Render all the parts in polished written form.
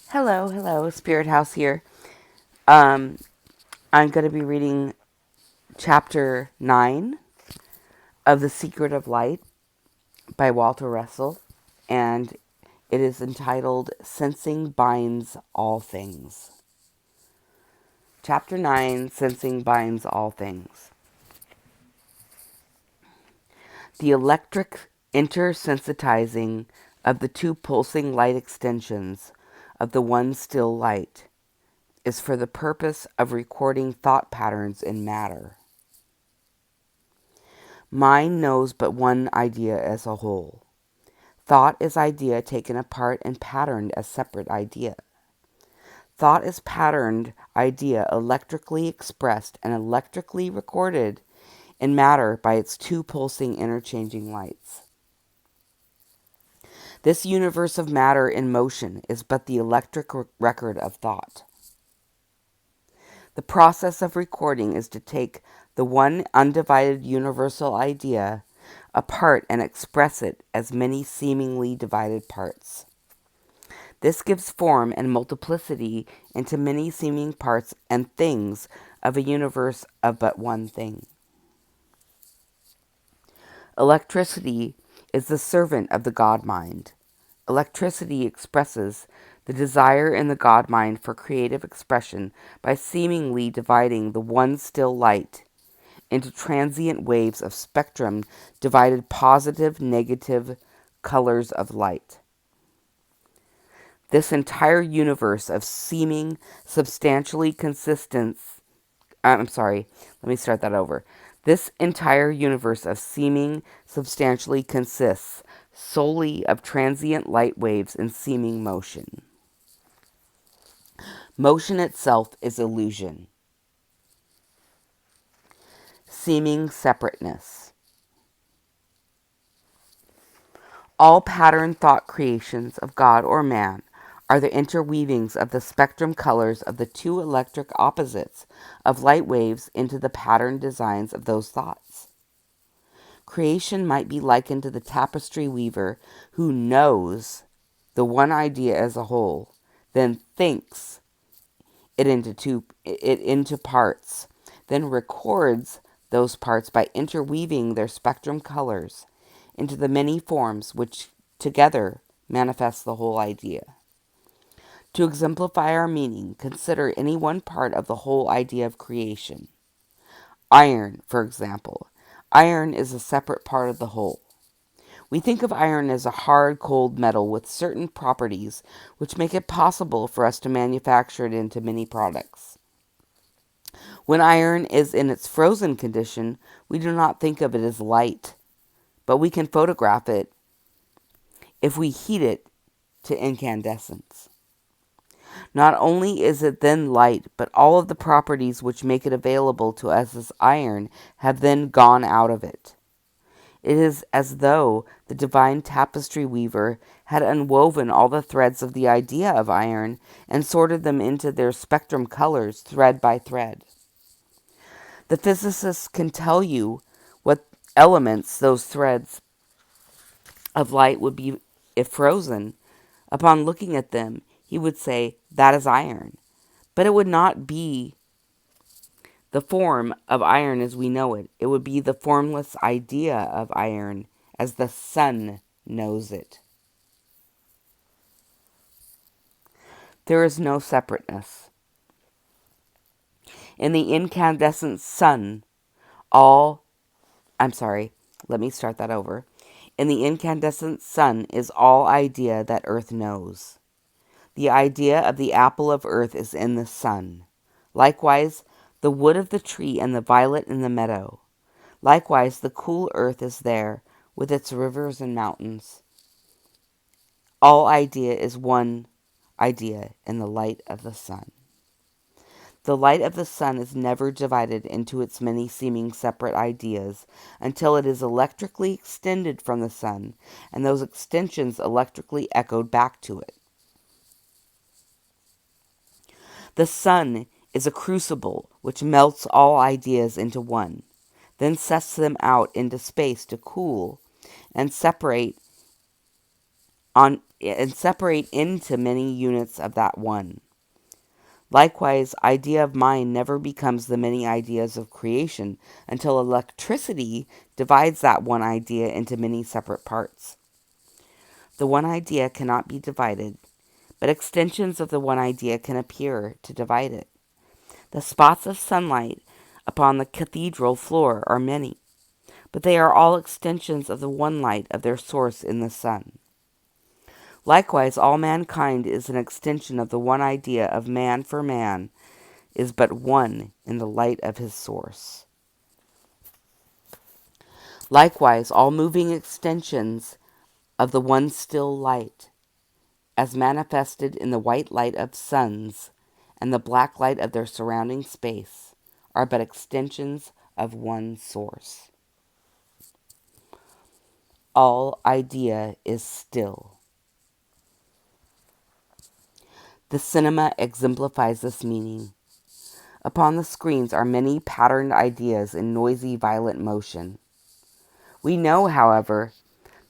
Hello, Spirit House here. Um, I'm going to be reading chapter 9 of The Secret of Light by Walter Russell, and it is entitled Sensing Binds All Things. Chapter 9, Sensing Binds All Things. The electric intersensitizing of the two pulsing light extensions of the one still light is for the purpose of recording thought patterns in matter. Mind knows but one idea as a whole. Thought is idea taken apart and patterned as separate idea. Thought is patterned idea electrically expressed and electrically recorded in matter by its two pulsing interchanging lights. This universe of matter in motion is but the electric record of thought. The process of recording is to take the one undivided universal idea apart and express it as many seemingly divided parts. This gives form and multiplicity into many seeming parts and things of a universe of but one thing. Electricity is the servant of the God mind. Electricity expresses the desire in the God mind for creative expression by seemingly dividing the one still light into transient waves of spectrum divided positive, negative colors of light. This entire universe of seeming substantially consistent, This entire universe of seeming substantially consists solely of transient light waves in seeming motion. Motion itself is illusion. Seeming separateness. All pattern thought creations of God or man are the interweavings of the spectrum colors of the two electric opposites of light waves into the pattern designs of those thoughts. Creation might be likened to the tapestry weaver who knows the one idea as a whole, then thinks it into parts, then records those parts by interweaving their spectrum colors into the many forms which together manifest the whole idea. To exemplify our meaning, consider any one part of the whole idea of creation. Iron, for example. Iron is a separate part of the whole. We think of iron as a hard, cold metal with certain properties which make it possible for us to manufacture it into many products. When iron is in its frozen condition, we do not think of it as light, but we can photograph it if we heat it to incandescence. Not only is it then light, but all of the properties which make it available to us as iron have then gone out of it. It is as though the divine tapestry weaver had unwoven all the threads of the idea of iron and sorted them into their spectrum colors thread by thread. The physicist can tell you what elements those threads of light would be if frozen. Upon looking at them, he would say, "That is iron." But it would not be the form of iron as we know it. It would be the formless idea of iron as the sun knows it. There is no separateness. In the incandescent sun, let me start that over. In the incandescent sun is all idea that earth knows. The idea of the apple of earth is in the sun. Likewise, the wood of the tree and the violet in the meadow. Likewise, the cool earth is there, with its rivers and mountains. All idea is one idea in the light of the sun. The light of the sun is never divided into its many seeming separate ideas until it is electrically extended from the sun, and those extensions electrically echoed back to it. The sun is a crucible which melts all ideas into one, then sets them out into space to cool and separate and separate into many units of that one. Likewise, idea of mind never becomes the many ideas of creation until electricity divides that one idea into many separate parts. The one idea cannot be divided, but extensions of the one idea can appear to divide it. The spots of sunlight upon the cathedral floor are many, but they are all extensions of the one light of their source in the sun. Likewise, all mankind is an extension of the one idea of man, for man is but one in the light of his source. Likewise, all moving extensions of the one still light, as manifested in the white light of suns and the black light of their surrounding space, are but extensions of one source. All idea is still. The cinema exemplifies this meaning. Upon the screens are many patterned ideas in noisy, violent motion. We know, however,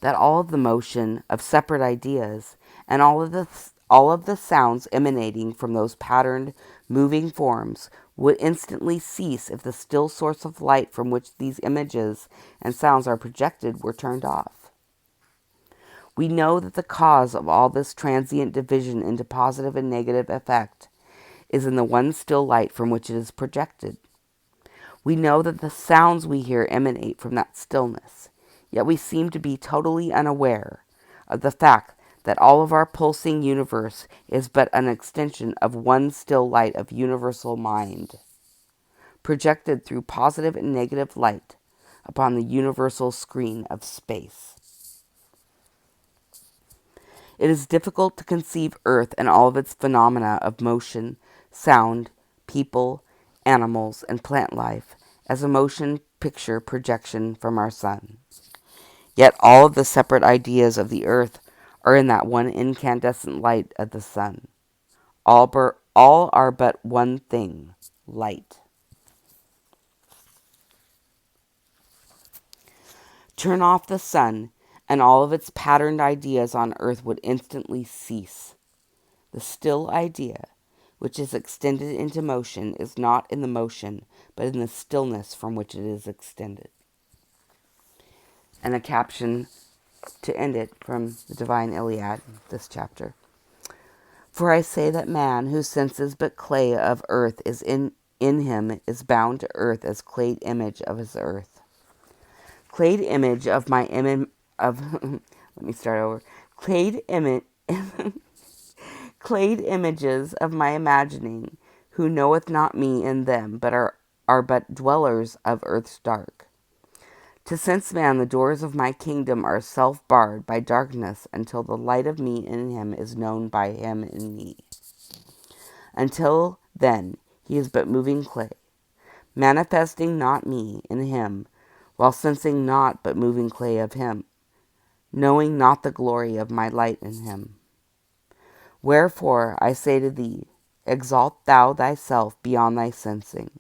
that all of the motion of separate ideas and all of the sounds emanating from those patterned, moving forms would instantly cease if the still source of light from which these images and sounds are projected were turned off. We know that the cause of all this transient division into positive and negative effect is in the one still light from which it is projected. We know that the sounds we hear emanate from that stillness, yet we seem to be totally unaware of the fact that all of our pulsing universe is but an extension of one still light of universal mind, projected through positive and negative light upon the universal screen of space. It is difficult to conceive Earth and all of its phenomena of motion, sound, people, animals, and plant life as a motion picture projection from our sun. Yet all of the separate ideas of the Earth are in that one incandescent light of the sun. All are but one thing, light. Turn off the sun, and all of its patterned ideas on earth would instantly cease. The still idea, which is extended into motion, is not in the motion, but in the stillness from which it is extended. And a caption to end it from the Divine Iliad, this chapter. For I say that man, who senses but clay of earth, is in him, is bound to earth as clayed image of his earth. Clayed image of my image of let me start over. Clayed images of my imagining, who knoweth not me in them, but are but dwellers of earth's dark. To sense man, the doors of my kingdom are self-barred by darkness until the light of me in him is known by him in me. Until then, he is but moving clay, manifesting not me in him, while sensing not but moving clay of him, knowing not the glory of my light in him. Wherefore I say to thee, exalt thou thyself beyond thy sensing.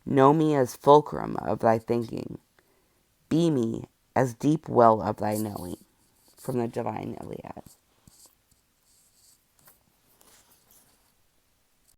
Know me as fulcrum of thy thinking. Be me as deep well of thy knowing. From the Divine Iliad.